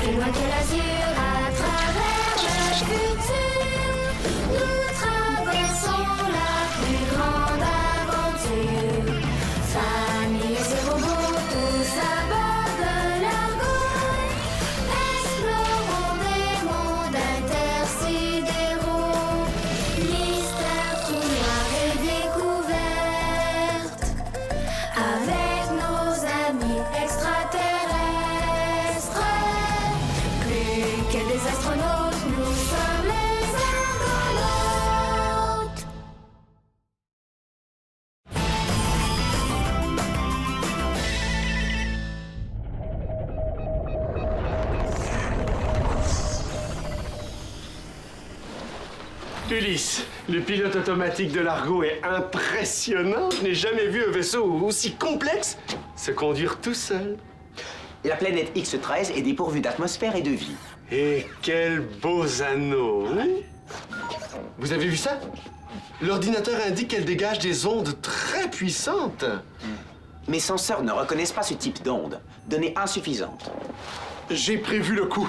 plus loin que l'azur, à travers le futur, nous traversons la plus grande aventure. Famille et ses robots, tous à bord de l'argot, explorons des mondes intersidéraux. Mystère tout noir et découverte, avec nos amis extraterrestres. Plus que des astronautes, nous sommes les argonautes. Ulysse, le pilote automatique de l'Argo est impressionnant. Je n'ai jamais vu un vaisseau aussi complexe se conduire tout seul. La planète X13 est dépourvue d'atmosphère et de vie. Et quels beaux anneaux, hein? Vous avez vu ça? L'ordinateur indique qu'elle dégage des ondes très puissantes. Mes senseurs ne reconnaissent pas ce type d'onde. Données insuffisantes. J'ai prévu le coup.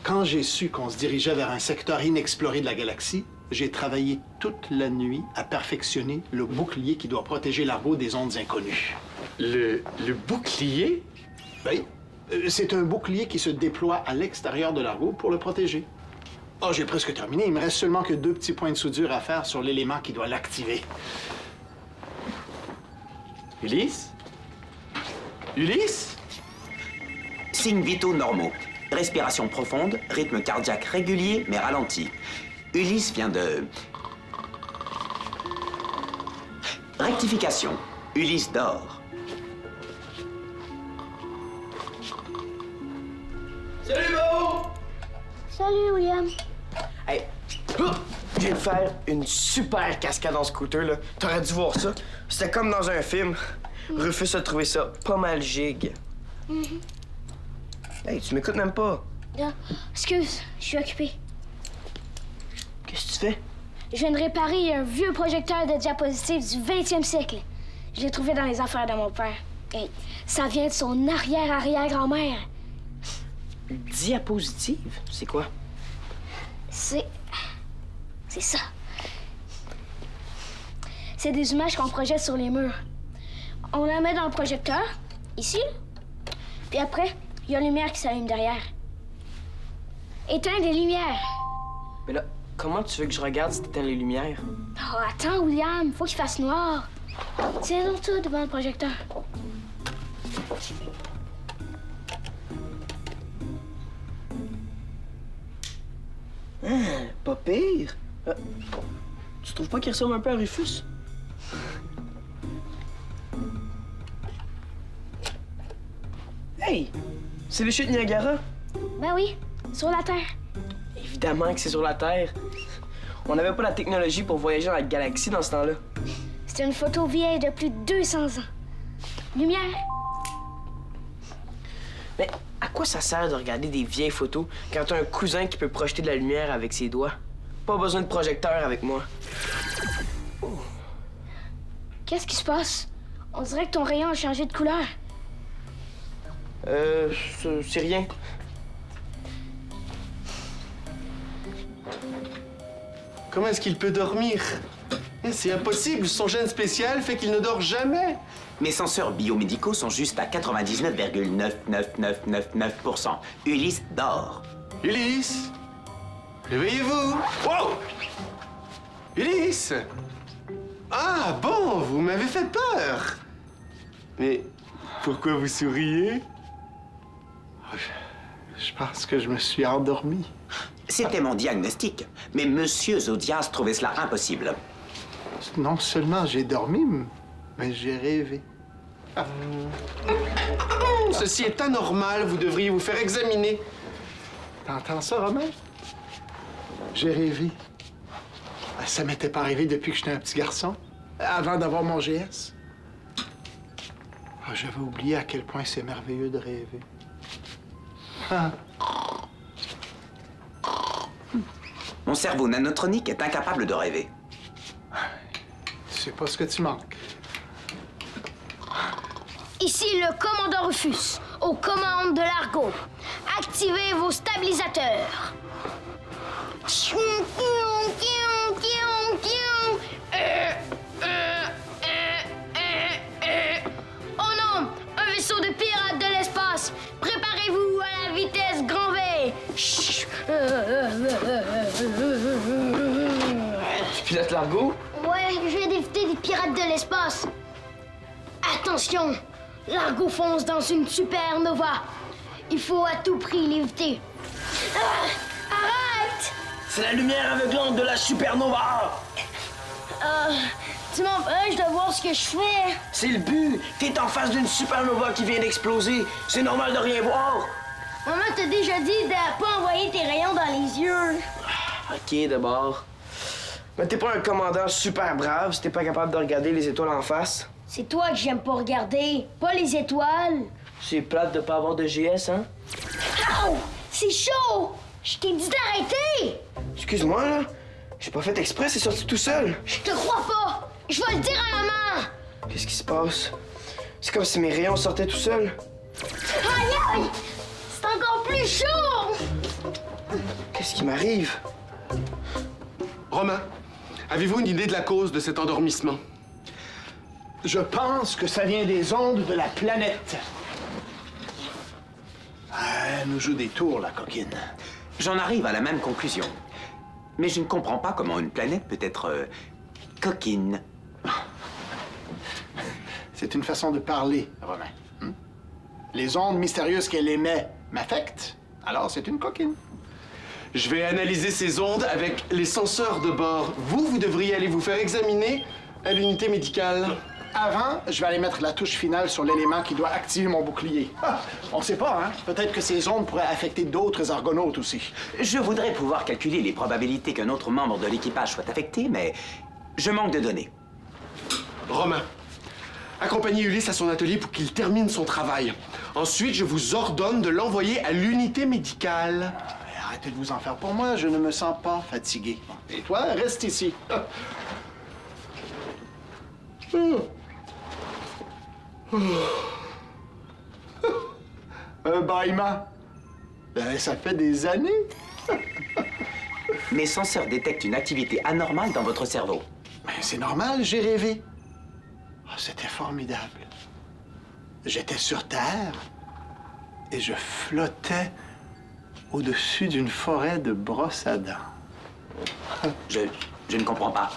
Quand j'ai su qu'on se dirigeait vers un secteur inexploré de la galaxie, j'ai travaillé toute la nuit à perfectionner le bouclier qui doit protéger l'Argo des ondes inconnues. Le bouclier? Oui, c'est un bouclier qui se déploie à l'extérieur de l'Argo pour le protéger. Oh, j'ai presque terminé. Il me reste seulement que 2 petits points de soudure à faire sur l'élément qui doit l'activer. Ulysse? Ulysse? Signes vitaux normaux. Respiration profonde, rythme cardiaque régulier mais ralenti. Ulysse vient de... Rectification. Ulysse dort. Salut, Mo! Salut, William. Hey, je viens de faire une super cascade en scooter, là. T'aurais dû voir ça. C'était comme dans un film. Rufus a trouvé ça pas mal gigue. Hey, tu m'écoutes même pas. Ah, excuse, je suis occupée. Qu'est-ce que tu fais? Je viens de réparer un vieux projecteur de diapositives du 20e siècle. Je l'ai trouvé dans les affaires de mon père. Et ça vient de son arrière-arrière-grand-mère. Diapositive? C'est quoi? C'est ça. C'est des images qu'on projette sur les murs. On la met dans le projecteur, ici. Puis après, il y a la lumière qui s'allume derrière. Éteins les lumières. Mais là, comment tu veux que je regarde si t'éteins les lumières? Oh, attends, William, faut qu'il fasse noir. Tiens donc tout devant le projecteur. Pas pire. Tu trouves pas qu'il ressemble un peu à Rufus? Hey! C'est le chute Niagara? Ben oui, sur la Terre. Évidemment que c'est sur la Terre. On n'avait pas la technologie pour voyager dans la galaxie dans ce temps-là. C'est une photo vieille de plus de 200 ans. Lumière. Mais à quoi ça sert de regarder des vieilles photos quand t'as un cousin qui peut projeter de la lumière avec ses doigts? Pas besoin de projecteur avec moi. Qu'est-ce qui se passe? On dirait que ton rayon a changé de couleur. C'est rien. Comment est-ce qu'il peut dormir? C'est impossible, son gène spécial fait qu'il ne dort jamais. Mes senseurs biomédicaux sont juste à 99,99999%. Ulysse dort. Ulysse, réveillez-vous. Wow! Ulysse! Ah bon, vous m'avez fait peur. Mais pourquoi vous souriez? Je pense que je me suis endormi. C'était mon diagnostic, mais Monsieur Zodias trouvait cela impossible. Non seulement j'ai dormi, mais j'ai rêvé. Ceci est anormal, vous devriez vous faire examiner. T'entends ça, Romain? J'ai rêvé. Ça m'était pas arrivé depuis que j'étais un petit garçon, avant d'avoir mon GS. J'avais oublié à quel point c'est merveilleux de rêver. Ah. Mon cerveau nanotronique est incapable de rêver. Tu sais pas ce que tu manques. Ici le commandant Rufus. aux commandes de Largo. Activez vos stabilisateurs. Oh non! Un vaisseau de pirates de l'espace! Préparez-vous à la vitesse grand V! Tu pilotes Largo? Ouais, je viens d'éviter des pirates de l'espace. Attention! Largo fonce dans une supernova. Il faut à tout prix l'éviter. Arrête! C'est la lumière aveuglante de la supernova! Tu m'empêches de voir ce que je fais. C'est le but! T'es en face d'une supernova qui vient d'exploser. C'est normal de rien voir. Maman t'a déjà dit de pas envoyer tes rayons dans les yeux. OK, d'abord. Mais t'es pas un commandant super brave si t'es pas capable de regarder les étoiles en face. C'est toi que j'aime pas regarder, pas les étoiles. C'est plate de pas avoir de GS, hein? Ow! C'est chaud! Je t'ai dit d'arrêter! Excuse-moi, là. J'ai pas fait exprès, c'est sorti tout seul. Je te crois pas! Je vais le dire à maman! Qu'est-ce qui se passe? C'est comme si mes rayons sortaient tout seuls. Aïe aïe! C'est encore plus chaud! Qu'est-ce qui m'arrive? Romain, avez-vous une idée de la cause de cet endormissement? Je pense que ça vient des ondes de la planète. Elle nous joue des tours, la coquine. J'en arrive à la même conclusion. Mais je ne comprends pas comment une planète peut être coquine. C'est une façon de parler, Romain. Les ondes mystérieuses qu'elle émet m'affectent, alors c'est une coquine. Je vais analyser ces ondes avec les senseurs de bord. Vous devriez aller vous faire examiner à l'unité médicale. Avant, je vais aller mettre la touche finale sur l'élément qui doit activer mon bouclier. Ah, on sait pas, hein? Peut-être que ces ondes pourraient affecter d'autres argonautes aussi. Je voudrais pouvoir calculer les probabilités qu'un autre membre de l'équipage soit affecté, mais je manque de données. Romain, accompagnez Ulysse à son atelier pour qu'il termine son travail. Ensuite, je vous ordonne de l'envoyer à l'unité médicale. Arrêtez de vous en faire pour moi, je ne me sens pas fatigué. Et toi, reste ici. Un bâillement. Ben, ça fait des années. Mes senseurs détectent une activité anormale dans votre cerveau. Mais c'est normal, j'ai rêvé. Oh, c'était formidable. J'étais sur Terre et je flottais au-dessus d'une forêt de brosses à dents. Je ne comprends pas.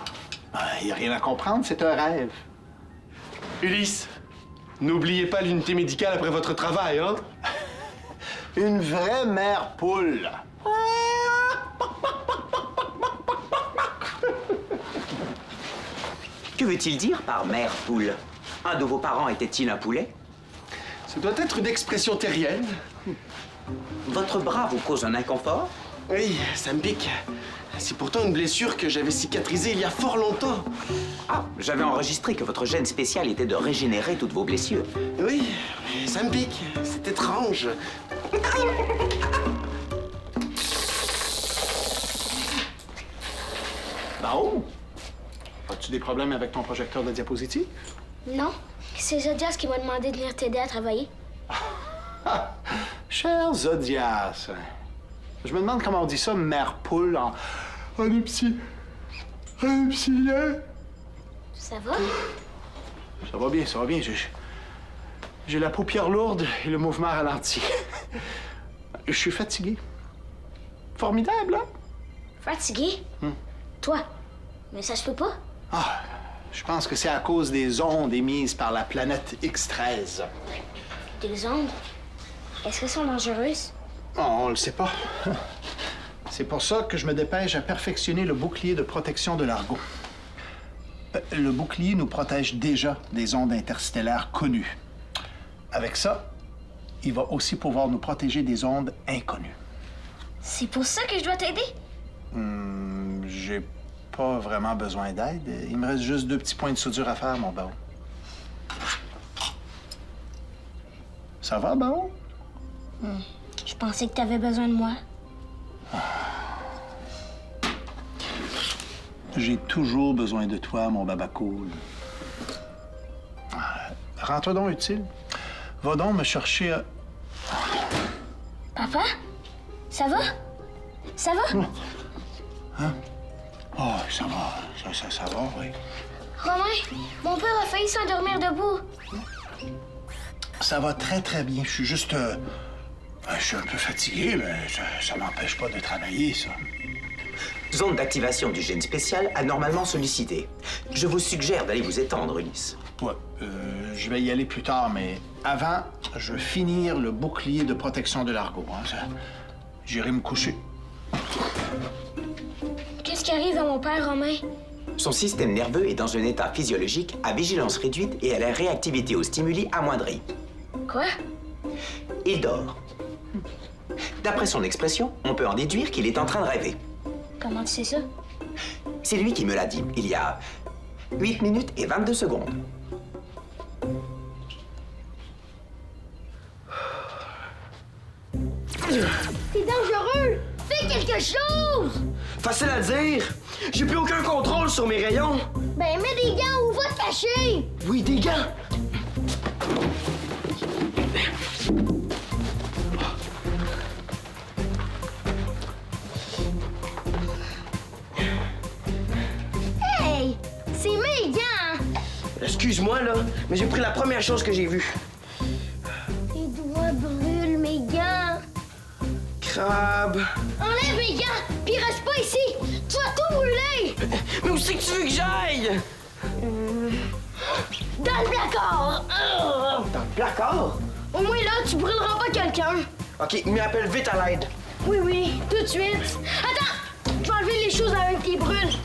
Il n'y a rien à comprendre, c'est un rêve. Ulysse, n'oubliez pas l'unité médicale après votre travail, hein? Une vraie mère poule. Que veut-il dire par mère poule? Un de vos parents était-il un poulet? Ça doit être une expression terrienne. Votre bras vous cause un inconfort? Oui, ça me pique. C'est pourtant une blessure que j'avais cicatrisée il y a fort longtemps. Ah, j'avais enregistré que votre gène spécial était de régénérer toutes vos blessures. Oui, mais ça me pique. C'est étrange. Bao, as-tu des problèmes avec ton projecteur de diapositive? Non, c'est Zodias qui m'a demandé de venir t'aider à travailler. Cher Zodias, je me demande comment on dit ça, mère poule, en epsilien. Ça va? Ça va bien, ça va bien. J'ai la paupière lourde et le mouvement ralenti. Je suis fatigué. Formidable, hein? Fatigué? Toi? Mais ça se peut pas? Ah, je pense que c'est à cause des ondes émises par la planète X13. Des ondes? Est-ce qu'elles sont dangereuses? Oh, on le sait pas. C'est pour ça que je me dépêche à perfectionner le bouclier de protection de Largo. Le bouclier nous protège déjà des ondes interstellaires connues. Avec ça, il va aussi pouvoir nous protéger des ondes inconnues. C'est pour ça que je dois t'aider? J'ai pas vraiment besoin d'aide. Il me reste juste 2 petits points de soudure à faire, mon Bao. Ça va, Bao? Je pensais que t'avais besoin de moi. J'ai toujours besoin de toi, mon baba cool. Rentre donc utile. Va donc me chercher Papa? Ça va? Ça va? Oh, ça va. Ça va, oui. Romain, mon père a failli s'endormir debout. Ça va très, très bien. Je suis juste... je suis un peu fatigué, mais ça m'empêche pas de travailler, ça. Zone d'activation du gène spécial anormalement sollicitée. Je vous suggère d'aller vous étendre, Ulysse. Ouais, je vais y aller plus tard, mais avant, je veux finir le bouclier de protection de Largo. Hein, j'irai me coucher. Qu'est-ce qui arrive à mon père, Romain? Son système nerveux est dans un état physiologique à vigilance réduite et à la réactivité aux stimuli amoindris. Quoi? Il dort. D'après son expression, on peut en déduire qu'il est en train de rêver. Comment tu sais ça? C'est lui qui me l'a dit, il y a 8 minutes et 22 secondes. C'est dangereux! Fais quelque chose! Facile à dire. J'ai plus aucun contrôle sur mes rayons. Ben, mets des gants ou va te cacher! Oui, des gants. Hey! C'est mes gants! Excuse-moi, là, mais j'ai pris la première chose que j'ai vue. Les doigts brûlent, mes gants! Crabe. Enlève mes gants, puis reste pas ici! Tu vas tout brûler! Mais où c'est que tu veux que j'aille? Dans le placard! Dans le placard? Au moins là, tu brûleras pas quelqu'un! OK, il m'appelle vite à l'aide. Oui, tout de suite! Attends! Je vais enlever les choses avec qui brûlent!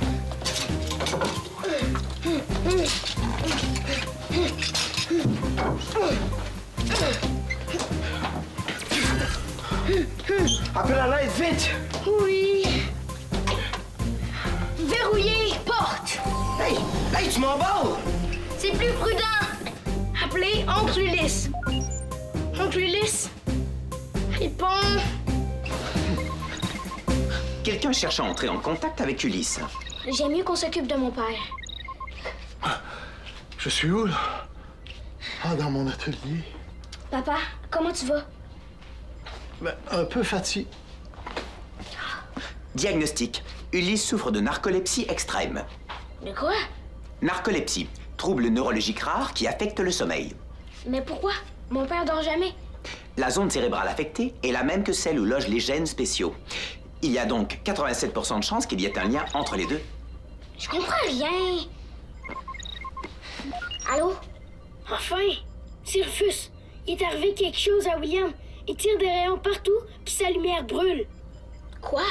Appelle à l'aide, vite! Oui! Verrouiller, porte! Hey! Hey, tu m'emballes! C'est plus prudent! Appelez Oncle Ulysse! Oncle Ulysse! Réponds! Quelqu'un cherche à entrer en contact avec Ulysse. J'aime mieux qu'on s'occupe de mon père. Je suis où, là? Ah, dans mon atelier. Papa, comment tu vas? Ben, un peu fatigué. Diagnostic. Ulysse souffre de narcolepsie extrême. De quoi? Narcolepsie, trouble neurologique rare qui affecte le sommeil. Mais pourquoi? Mon père dort jamais. La zone cérébrale affectée est la même que celle où logent les gènes spéciaux. Il y a donc 87% de chances qu'il y ait un lien entre les deux. Je comprends rien. Allô? Enfin! C'est Rufus. Il est arrivé quelque chose à William. Il tire des rayons partout, puis sa lumière brûle. Quoi?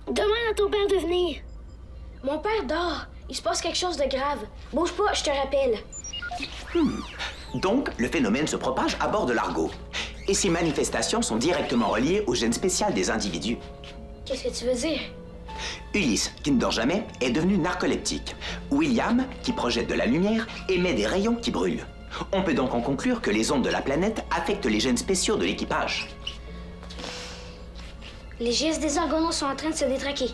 Demande à ton père de venir. Mon père dort. Il se passe quelque chose de grave. Bouge pas, je te rappelle. Donc, le phénomène se propage à bord de l'Argo. Et ces manifestations sont directement reliées au gène spécial des individus. Qu'est-ce que tu veux dire? Ulysse, qui ne dort jamais, est devenu narcoleptique. William, qui projette de la lumière, émet des rayons qui brûlent. On peut donc en conclure que les ondes de la planète affectent les gènes spéciaux de l'équipage. Les gestes des Argonautes sont en train de se détraquer.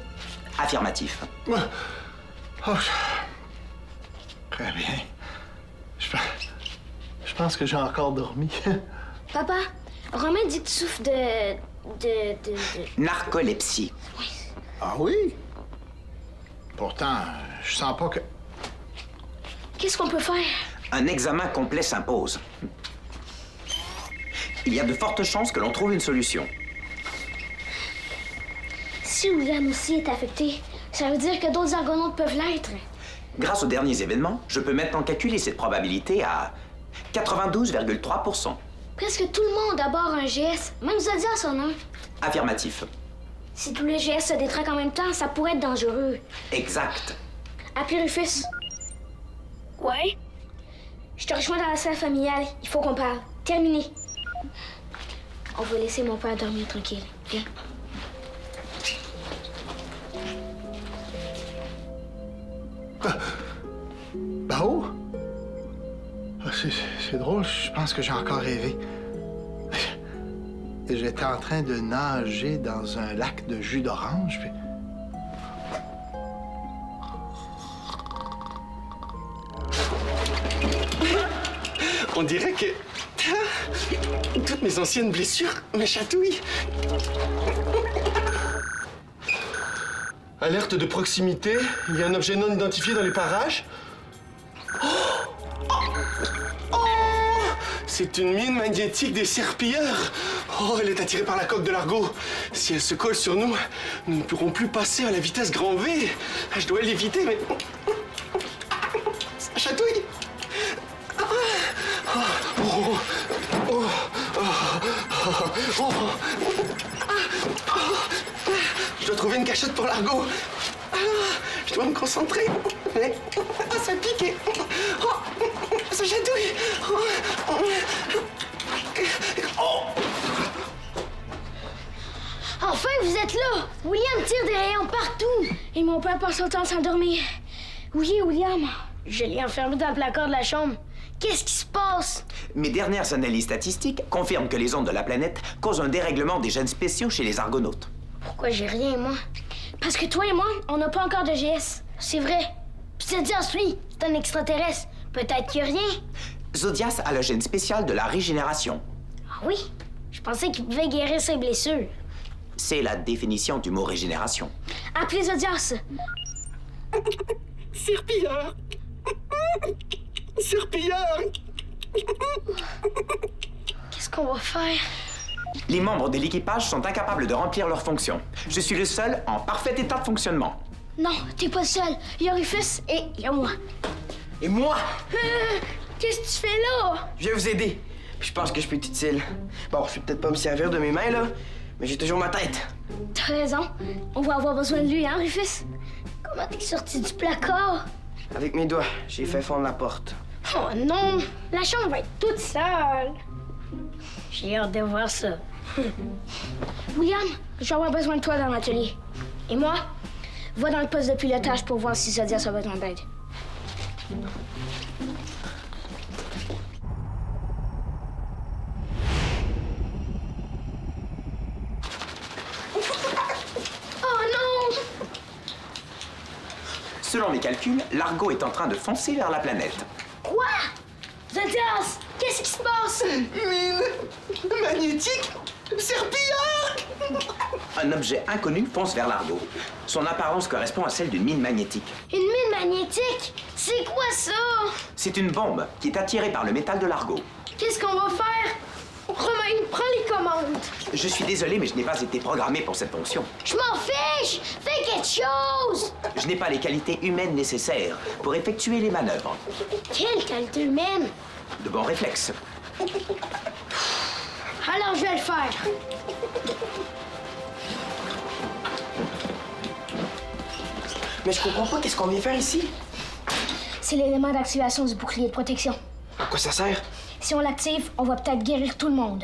Affirmatif. Oh, très bien. Je pense que j'ai encore dormi. Papa, Romain dit que tu souffres de... Narcolepsie. Ah oui? Pourtant, je sens pas que... Qu'est-ce qu'on peut faire? Un examen complet s'impose. Il y a de fortes chances que l'on trouve une solution. Si William aussi est affecté, ça veut dire que d'autres Argonautes peuvent l'être. Grâce aux derniers événements, je peux maintenant calculer cette probabilité à 92,3%. Presque tout le monde a bord un GS, même Zodiac en a un. Affirmatif. Si tous les GS se détraquent en même temps, ça pourrait être dangereux. Exact. Appelez Rufus. Ouais? Je te rejoins dans la salle familiale. Il faut qu'on parle. Terminé. On va laisser mon père dormir tranquille. Viens. Bao? Ah, c'est drôle, je pense que j'ai encore rêvé. J'étais en train de nager dans un lac de jus d'orange, puis... On dirait que... Toutes mes anciennes blessures me chatouillent. Alerte de proximité. Il y a un objet non identifié dans les parages. C'est une mine magnétique des serpilleurs. Oh, elle est attirée par la coque de Largo. Si elle se colle sur nous, nous ne pourrons plus passer à la vitesse grand V. Je dois l'éviter, mais... Ça chatouille. Je dois trouver une cachette pour Largo. Je dois me concentrer. Mais... ça pique. Ça chatouille. Enfin, vous êtes là! William tire des rayons partout! Et mon père passe son temps à s'endormir. Oui, William. Je l'ai enfermé dans le placard de la chambre. Qu'est-ce qui se passe? Mes dernières analyses statistiques confirment que les ondes de la planète causent un dérèglement des gènes spéciaux chez les argonautes. Pourquoi j'ai rien, moi? Parce que toi et moi, on n'a pas encore de GS. C'est vrai. Puis Zodias, lui, c'est un extraterrestre. Peut-être qu'il y a rien. Zodias a le gène spécial de la régénération. Ah oui? Je pensais qu'il pouvait guérir ses blessures. C'est la définition du mot régénération. Appelez Zodias. Serpillard. Serpillard. Qu'est-ce qu'on va faire? Les membres de l'équipage sont incapables de remplir leurs fonctions. Je suis le seul en parfait état de fonctionnement. Non, t'es pas le seul. Il y a Rufus et il y a moi. Et moi, Qu'est-ce que tu fais là? je viens vous aider. Puis je pense que je peux être utile. Bon, je vais peut-être pas me servir de mes mains, là, mais j'ai toujours ma tête. T'as raison. On va avoir besoin de lui, hein, Rufus? Comment t'es sorti du placard? Avec mes doigts, j'ai fait fondre la porte. Oh non! La chambre va être toute sale. J'ai hâte de voir ça. William, je vais avoir besoin de toi dans l'atelier. Et moi, va dans le poste de pilotage pour voir si Zodias a besoin d'aide. Oh non! Selon mes calculs, Largo est en train de foncer vers la planète. Quoi? Zodias, qu'est-ce qui se passe? Mine magnétique. Serpillard. Un objet inconnu fonce vers Largo. Son apparence correspond à celle d'une mine magnétique. Une mine magnétique? C'est quoi ça? C'est une bombe qui est attirée par le métal de Largo. Qu'est-ce qu'on va faire? Romain, prends les commandes. Je suis désolé, mais je n'ai pas été programmé pour cette fonction. Je m'en fiche! Fais quelque chose! Je n'ai pas les qualités humaines nécessaires pour effectuer les manœuvres. Quelle qualité humaine! De bons réflexes. Alors je vais le faire. Mais je comprends pas qu'est-ce qu'on vient faire ici. C'est l'élément d'activation du bouclier de protection. À quoi ça sert? Si on l'active, on va peut-être guérir tout le monde.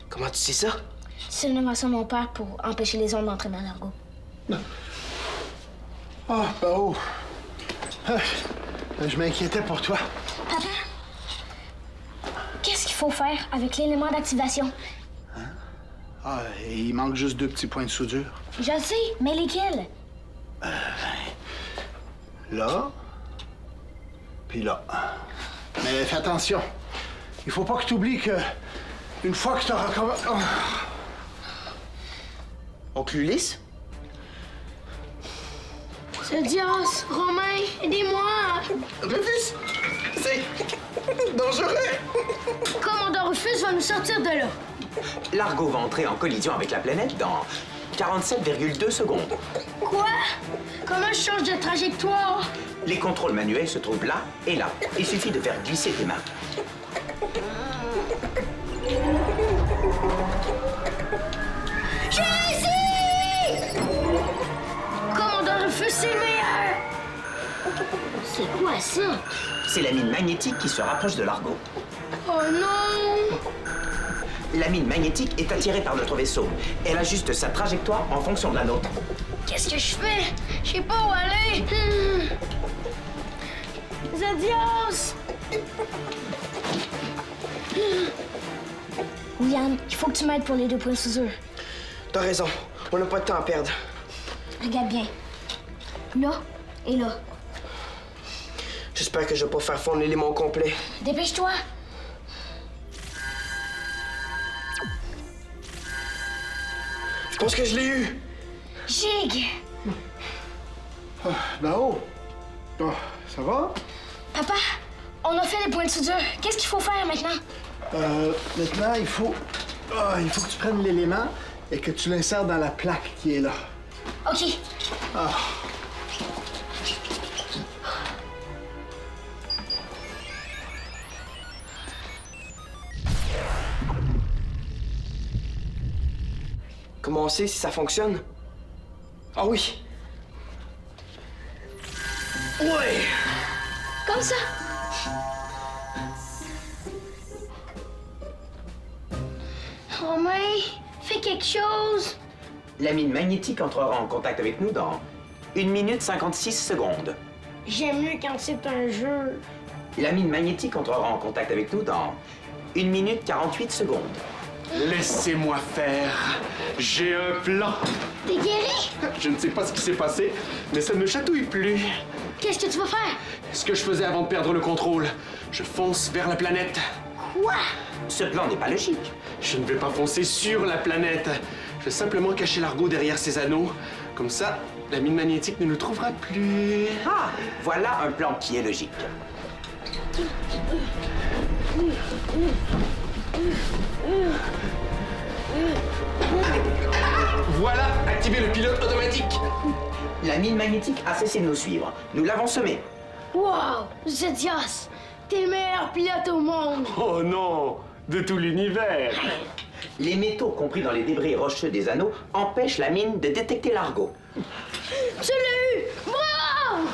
Comment tu sais ça? C'est une invention de mon père pour empêcher les ondes d'entrer dans l'ergot. Ah, Bao. Je m'inquiétais pour toi. Papa, qu'est-ce qu'il faut faire avec l'élément d'activation? Ah, il manque juste 2 petits points de soudure. Je le sais, mais lesquels? Là, puis là. Mais fais attention. Il faut pas que tu oublies que une fois que tu auras commencé... Oncle Ulysse? Zodias, Romain, aidez-moi! Rufus, c'est dangereux. Commandant Rufus va nous sortir de là. Largo va entrer en collision avec la planète dans 47,2 secondes. Quoi? Comment je change de trajectoire? Les contrôles manuels se trouvent là et là. Il suffit de faire glisser tes mains. J'ai réussi! Commandant Rufus, c'est le meilleur! C'est quoi ça? C'est la mine magnétique qui se rapproche de Largo. Oh non! La mine magnétique est attirée par notre vaisseau. Elle ajuste sa trajectoire en fonction de la nôtre. Qu'est-ce que je fais? Je sais pas où aller. Zodias! William, il faut que tu m'aides pour les 2 points de soudure. T'as raison. On n'a pas de temps à perdre. Regarde bien. Là et là. J'espère que je vais pas faire fondre l'élément complet. Dépêche-toi. pense que je l'ai eu. Gig! Bao! Oh, ça va? Papa, on a fait les points de soudure. Qu'est-ce qu'il faut faire maintenant? Maintenant, il faut que tu prennes l'élément et que tu l'insères dans la plaque qui est là. OK. Comment on sait si ça fonctionne? Ah oui! Ouais! Comme ça. Romain, fais quelque chose. La mine magnétique entrera en contact avec nous dans 1 minute 56 secondes. J'aime mieux quand c'est un jeu. La mine magnétique entrera en contact avec nous dans 1 minute 48 secondes. Laissez-moi faire. J'ai un plan. T'es guéri? Je ne sais pas ce qui s'est passé, mais ça ne me chatouille plus. Qu'est-ce que tu vas faire? Ce que je faisais avant de perdre le contrôle. Je fonce vers la planète. Quoi? Ce plan n'est pas logique. Je ne vais pas foncer sur la planète. Je vais simplement cacher Largo derrière ses anneaux. Comme ça, la mine magnétique ne nous trouvera plus. Ah, voilà un plan qui est logique. Voilà, activez le pilote automatique. La mine magnétique a cessé de nous suivre. Nous l'avons semé. Wow! Zedias, t'es le meilleur pilote au monde! Oh non, de tout l'univers. Les métaux compris dans les débris rocheux des anneaux empêchent la mine de détecter Largo. Tu l'as eu! Bravo!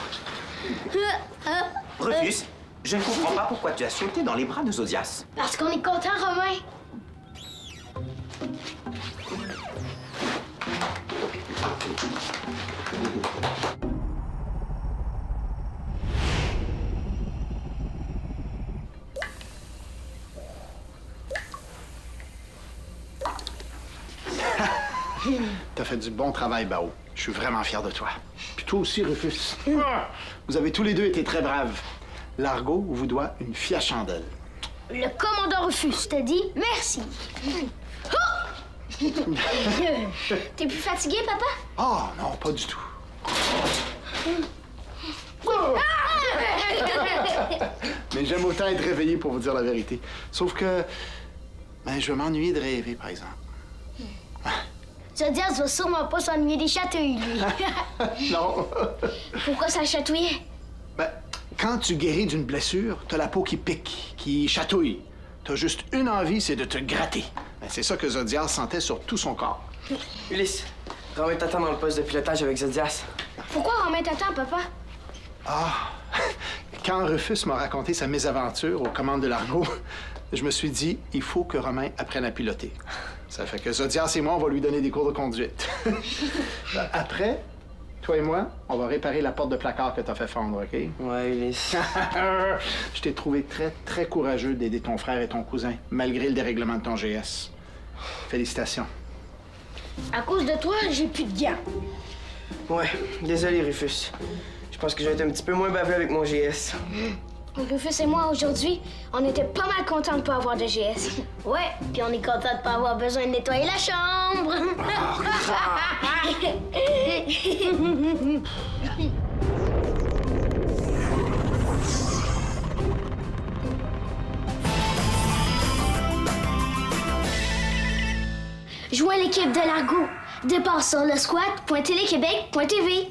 Rufus, je ne comprends pas pourquoi tu as sauté dans les bras de Zodias. Parce qu'on est content, Romain. T'as fait du bon travail, Bao. Je suis vraiment fier de toi. Puis toi aussi, Rufus. Vous avez tous les deux été très braves. Largo vous doit une fille à chandelle. Le commandant Rufus t'a dit merci. Oh! T'es plus fatigué, papa? Ah, non, pas du tout. Mais j'aime autant être réveillé pour vous dire la vérité. Sauf que, je vais m'ennuyer de rêver, par exemple. Zodias va sûrement pas s'ennuyer des chatouilles, lui. Non. Pourquoi ça chatouillait? Quand tu guéris d'une blessure, t'as la peau qui pique, qui chatouille. T'as juste une envie, c'est de te gratter. C'est ça que Zodias sentait sur tout son corps. Ulysse, Romain t'attend dans le poste de pilotage avec Zodias. Pourquoi Romain t'attend, papa? Quand Rufus m'a raconté sa mésaventure aux commandes de Largo, je me suis dit, il faut que Romain apprenne à piloter. Ça fait que Zodias et moi, on va lui donner des cours de conduite. Après, toi et moi, on va réparer la porte de placard que t'as fait fondre, OK? Ouais, Ulysse. Je t'ai trouvé très, très courageux d'aider ton frère et ton cousin, malgré le dérèglement de ton GS. Félicitations. À cause de toi, j'ai plus de gants. Ouais, désolé, Rufus. Je pense que j'ai été un petit peu moins baveux avec mon GS. Rufus et moi, aujourd'hui, on était pas mal contents de pas avoir de GS. Ouais, puis on est contents de pas avoir besoin de nettoyer la chambre. Joins l'équipe de Largo. Départ sur le squat.téléquébec.tv.